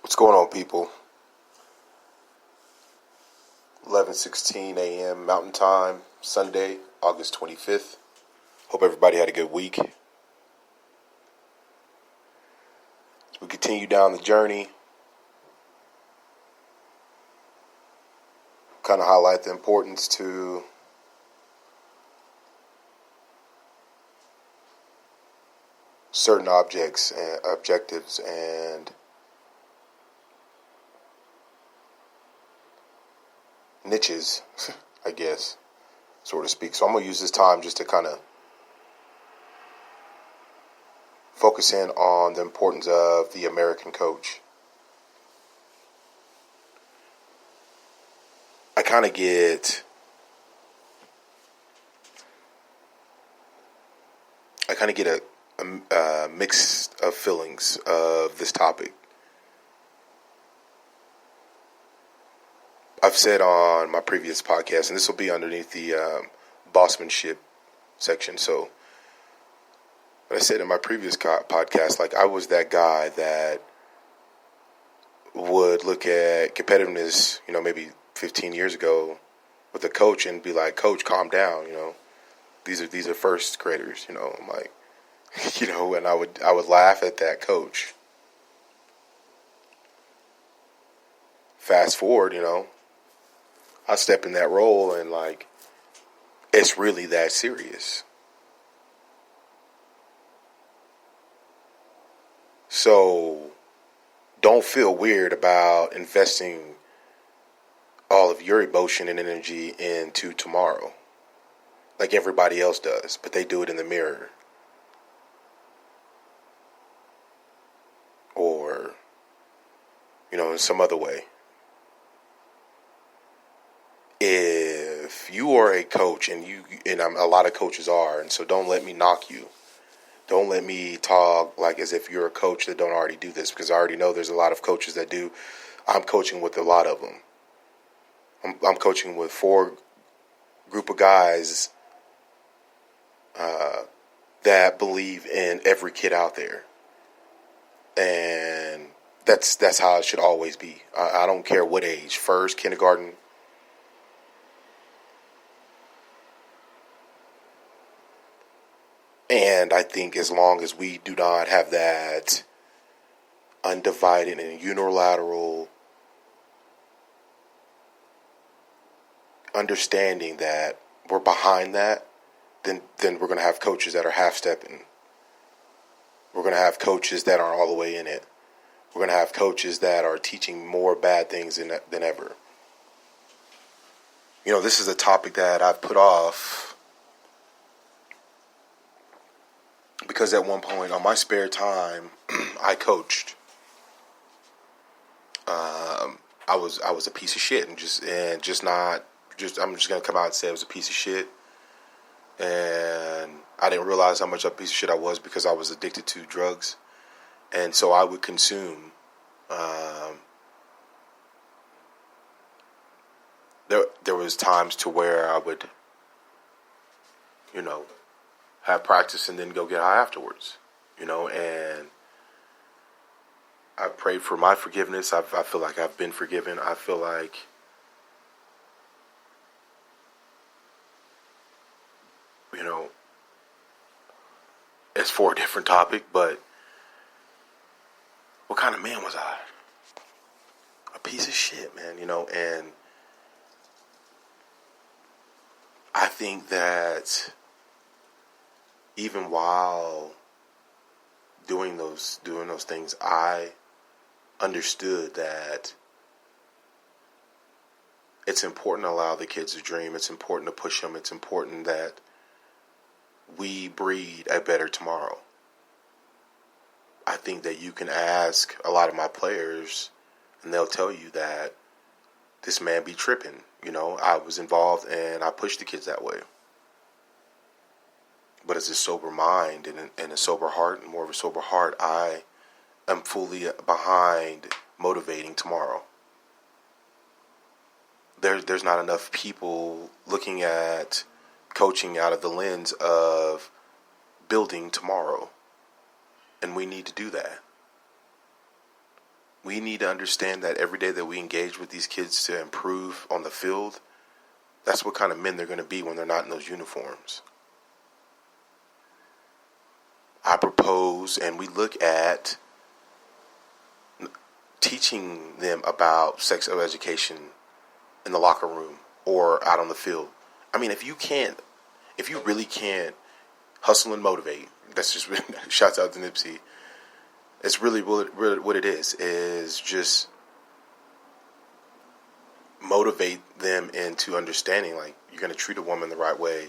What's going on, people? 11:16 a.m. Mountain Time, Sunday, August 25th. Hope everybody had a good week. As we continue down the journey, kind of highlight the importance to certain objects and objectives and niches, I guess, so to speak. So I'm going to use this time just to kind of focus in on the importance of the American coach. I kind of get a mix of feelings of this topic. I've said on my previous podcast, and this will be underneath the bossmanship section. So, what I said in my previous podcast, like I was that guy that would look at competitiveness, maybe 15 years ago with a coach and be like, "Coach, calm down. These are first graders. I'm like, and I would laugh at that coach. Fast forward, I step in that role and like, it's really that serious. So don't feel weird about investing all of your emotion and energy into tomorrow like everybody else does, but they do it in the mirror. Or, in some other way. If you are a coach, and a lot of coaches are, and so don't let me knock you. Don't let me talk like as if you're a coach that don't already do this, because I already know there's a lot of coaches that do. I'm coaching with a lot of them. I'm coaching with 4 group of guys that believe in every kid out there, and that's how it should always be. I don't care what age, first, kindergarten. And I think as long as we do not have that undivided and unilateral understanding that we're behind that, then we're going to have coaches that are half-stepping. We're going to have coaches that aren't all the way in it. We're going to have coaches that are teaching more bad things than ever. This is a topic that I've put off because at one point on my spare time, I coached. I was a piece of shit, I'm just gonna come out and say I was a piece of shit, and I didn't realize how much of a piece of shit I was because I was addicted to drugs, and so I would consume. There was times to where I would, have practice and then go get high afterwards, and I prayed for my forgiveness. I feel like I've been forgiven. I feel like it's for a different topic, but what kind of man was I? A piece of shit, man, and I think that even while doing those things, I understood that it's important to allow the kids to dream. It's important to push them. It's important that we breed a better tomorrow. I think that you can ask a lot of my players, and they'll tell you that this man be tripping. I was involved and I pushed the kids that way. But as a sober mind and a sober heart, and more of a sober heart, I am fully behind motivating tomorrow. There's not enough people looking at coaching out of the lens of building tomorrow. And we need to do that. we need to understand that every day that we engage with these kids to improve on the field, that's what kind of men they're going to be when they're not in those uniforms. I propose, and we look at teaching them about sex education in the locker room or out on the field. I mean, if you really can't hustle and motivate, that's just shouts out to Nipsey. It's really what it is just motivate them into understanding, like, you're going to treat a woman the right way,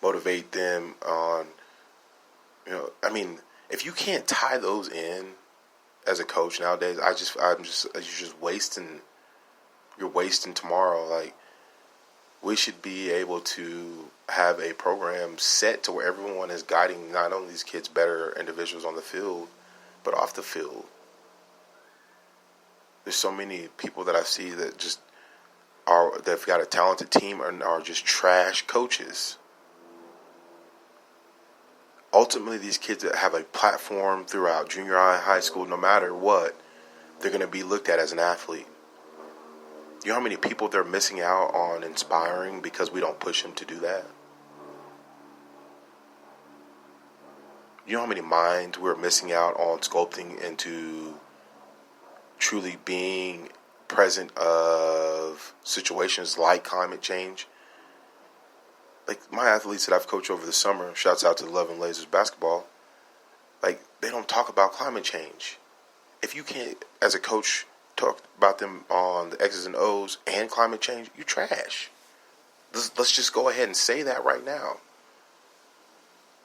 motivate them on, I mean, if you can't tie those in as a coach nowadays, you're just you're wasting tomorrow. Like, we should be able to have a program set to where everyone is guiding not only these kids better individuals on the field, but off the field. There's so many people that I see that just they've got a talented team and are just trash coaches. Ultimately, these kids that have a platform throughout junior high, high school, no matter what, they're going to be looked at as an athlete. You know how many people they're missing out on inspiring because we don't push them to do that? You know how many minds we're missing out on sculpting into truly being present of situations like climate change? Like, my athletes that I've coached over the summer, shouts out to the Love and Lasers basketball, like, they don't talk about climate change. If you can't, as a coach, talk about them on the X's and O's and climate change, you trash. Let's just go ahead and say that right now.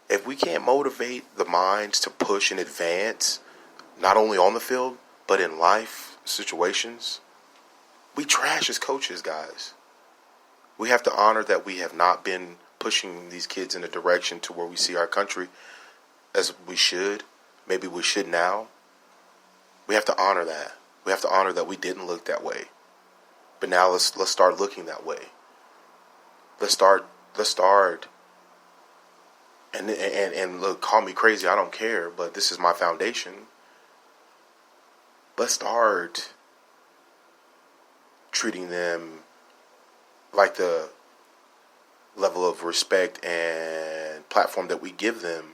If we can't motivate the minds to push and advance, not only on the field, but in life situations, we trash as coaches, guys. We have to honor that we have not been pushing these kids in a direction to where we see our country as we should. Maybe we should now. We have to honor that. We have to honor that we didn't look that way. But now let's start looking that way. Let's start. And look, call me crazy, I don't care, but this is my foundation. Let's start treating them like the level of respect and platform that we give them,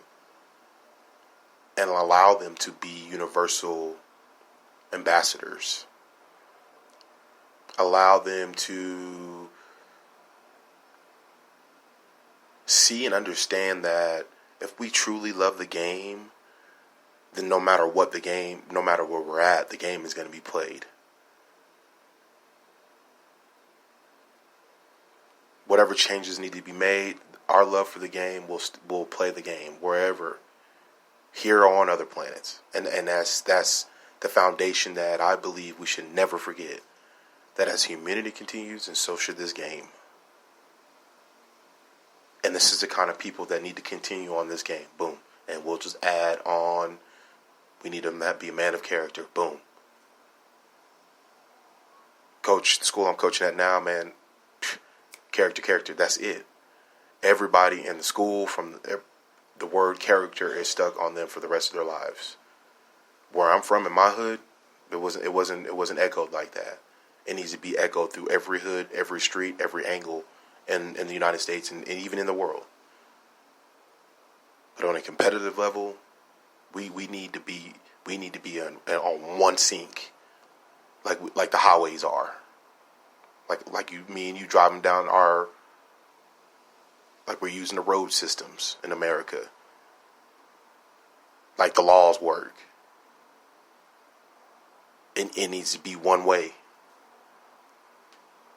and allow them to be universal ambassadors. Allow them to see and understand that if we truly love the game, then no matter what the game, no matter where we're at, the game is going to be played. Whatever changes need to be made, our love for the game will play the game wherever, here or on other planets. And that's the foundation that I believe we should never forget. That as humanity continues, and so should this game. And this is the kind of people that need to continue on this game. Boom. And we'll just add on. We need to be a man of character. Boom. Coach, the school I'm coaching at now, man, character, that's it. Everybody in the school, from the word character, is stuck on them for the rest of their lives. Where I'm from, in my hood, it wasn't echoed like that. It needs to be echoed through every hood, every street, every angle in the United States and even in the world. But on a competitive level, we need to be on one sync, like the highways are. Like me and you driving down like we're using the road systems in America. Like the laws work. It needs to be one way.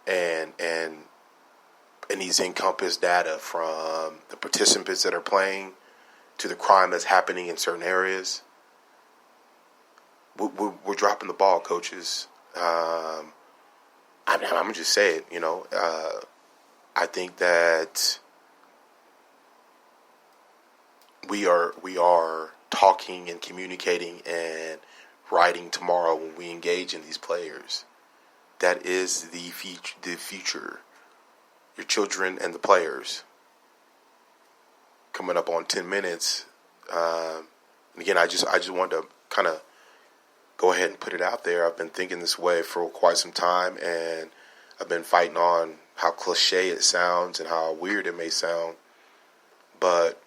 And it needs to encompass data from the participants that are playing to the crime that's happening in certain areas. We're dropping the ball, coaches. I'm gonna just say it, I think that we are talking and communicating and writing tomorrow when we engage in these players. That is the future. Your children and the players. Coming up on 10 minutes. And again, I just wanted to kind of go ahead and put it out there. I've been thinking this way for quite some time, and I've been fighting on how cliche it sounds and how weird it may sound. But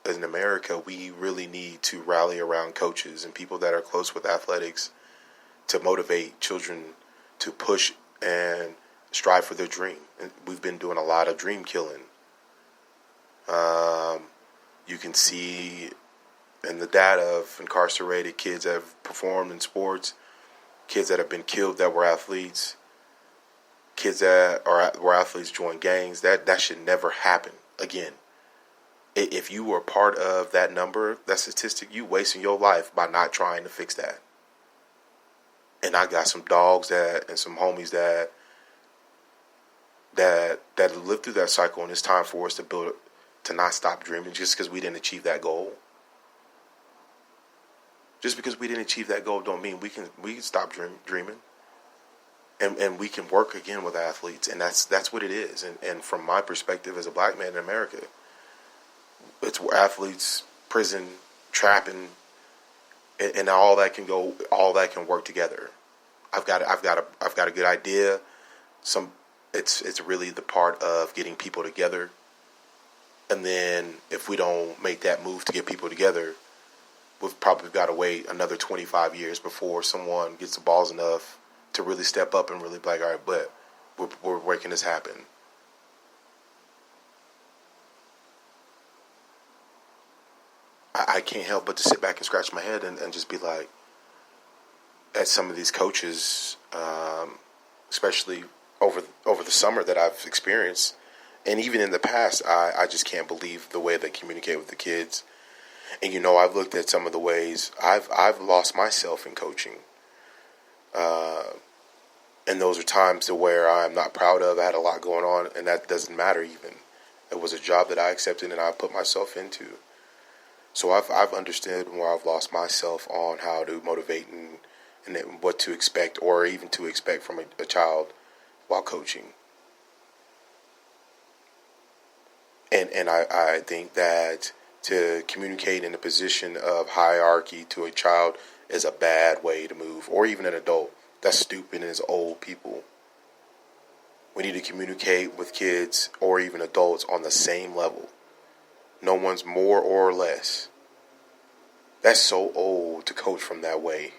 in America, we really need to rally around coaches and people that are close with athletics to motivate children to push and strive for their dream. And we've been doing a lot of dream killing. You can see in the data of incarcerated kids that have performed in sports, kids that have been killed that were athletes, kids that were athletes join gangs. That should never happen again. If you were part of that number, that statistic, you wasting your life by not trying to fix that. And I got some dogs and some homies that lived through that cycle, and it's time for us to not stop dreaming just because we didn't achieve that goal. Just because we didn't achieve that goal don't mean we can stop dreaming. And we can work again with athletes, and that's what it is. And from my perspective as a black man in America, it's where athletes, prison, trapping, and all that can work together. I've got a good idea. It's really the part of getting people together. And then if we don't make that move to get people together, we've probably got to wait another 25 years before someone gets the balls enough to really step up and really be like, all right, but we're making this happen. I can't help but to sit back and scratch my head and just be like, at some of these coaches, especially over the summer that I've experienced, and even in the past, I just can't believe the way they communicate with the kids. And I've looked at some of the ways I've lost myself in coaching, and those are times to where I'm not proud of. I had a lot going on, and that doesn't matter even. It was a job that I accepted and I put myself into. So I've understood where I've lost myself on how to motivate and what to expect, or even to expect from a child while coaching. And I think that to communicate in a position of hierarchy to a child is a bad way to move, or even an adult. That's stupid and is old people. We need to communicate with kids or even adults on the same level. No one's more or less. That's so old to coach from that way.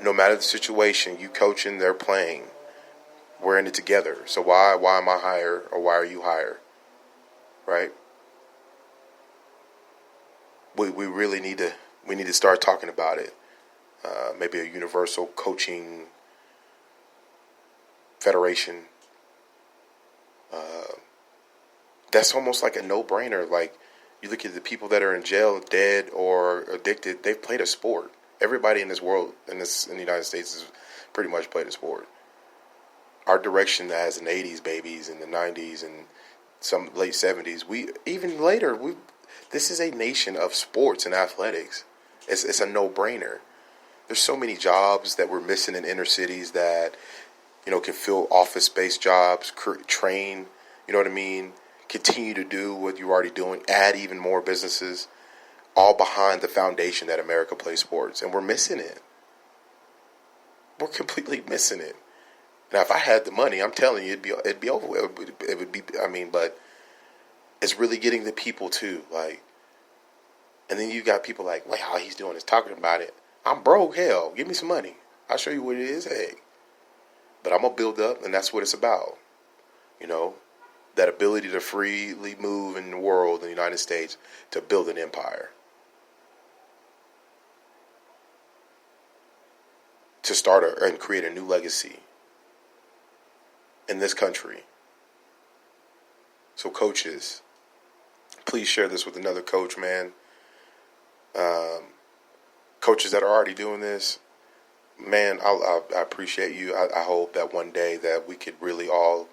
No matter the situation, you coaching, they're playing. We're in it together. So why am I higher, or why are you higher? Right? We really need to start talking about it. Maybe a universal coaching federation. That's almost like a no-brainer. Like, you look at the people that are in jail, dead, or addicted. They've played a sport. Everybody in this world, in the United States, has pretty much played a sport. Our direction as an 80s babies, in the 90s, and some late 70s, this is a nation of sports and athletics. It's a no-brainer. There's so many jobs that we're missing in inner cities that, can fill office-based jobs, train, you know what I mean? Continue to do what you're already doing, add even more businesses, all behind the foundation that America plays sports. And we're missing it. We're completely missing it. Now, if I had the money, I'm telling you, it'd be over with. It would be, but it's really getting the people too. Like, and then you got people like, well, all he's doing is talking about it. I'm broke, hell, give me some money. I'll show you what it is, hey. But I'm going to build up, and that's what it's about. That ability to freely move in the world, in the United States, to build an empire. To start and create a new legacy in this country. So coaches, please share this with another coach, man. Coaches that are already doing this, man, I appreciate you. I hope that one day that we could really all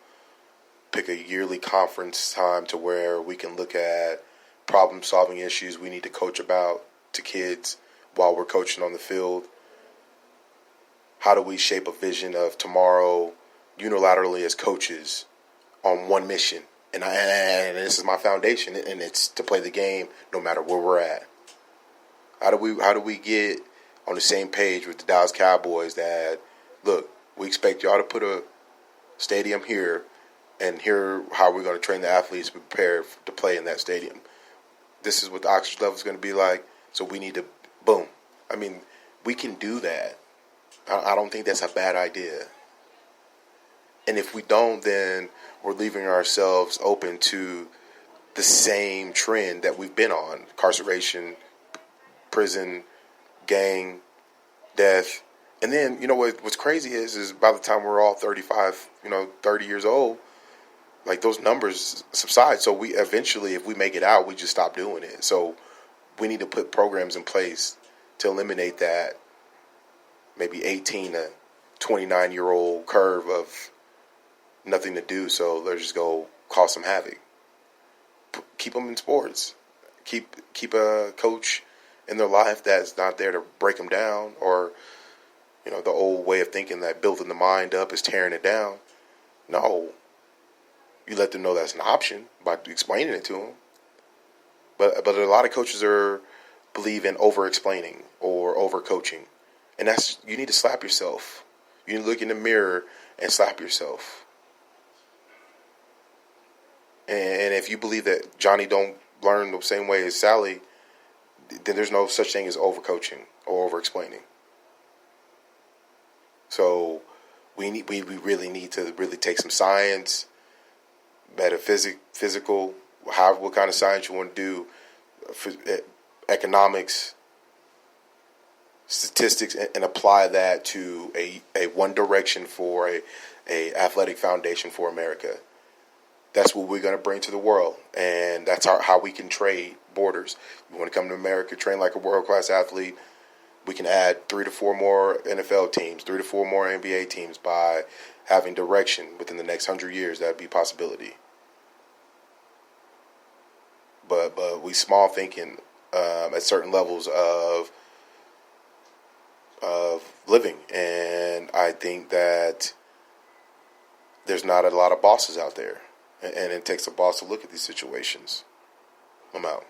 pick a yearly conference time to where we can look at problem-solving issues we need to coach about to kids while we're coaching on the field. How do we shape a vision of tomorrow unilaterally as coaches on one mission? And this is my foundation, and it's to play the game no matter where we're at. How do we get on the same page with the Dallas Cowboys that, look, we expect y'all to put a stadium here, and here how we're going to train the athletes to prepare to play in that stadium. This is what the oxygen level is going to be like. So we need to, boom. I mean, we can do that. I don't think that's a bad idea. And if we don't, then we're leaving ourselves open to the same trend that we've been on: incarceration, prison, gang, death. And then, what's crazy is by the time we're all 35, 30 years old, like, those numbers subside. So we eventually, if we make it out, we just stop doing it. So we need to put programs in place to eliminate that maybe 18 to 29-year-old curve of nothing to do. So let's just go cause some havoc. Keep them in sports. Keep a coach in their life that's not there to break them down, or the old way of thinking that building the mind up is tearing it down. No, you let them know that's an option by explaining it to them. But a lot of coaches believe in over-explaining or over-coaching, and you need to slap yourself. You need to look in the mirror and slap yourself. And if you believe that Johnny don't learn the same way as Sally, then there's no such thing as over-coaching or over-explaining. So we really need to really take some science, physical, what kind of science you want to do, economics, statistics, and apply that to a one direction for a athletic foundation for America. That's what we're going to bring to the world, and that's how we can trade borders. You want to come to America, train like a world-class athlete, we can add 3 to 4 more NFL teams, 3 to 4 more NBA teams by having direction within the next 100 years. That would be a possibility. But we small thinking at certain levels of living, and I think that there's not a lot of bosses out there, and it takes a boss to look at these situations. I'm out.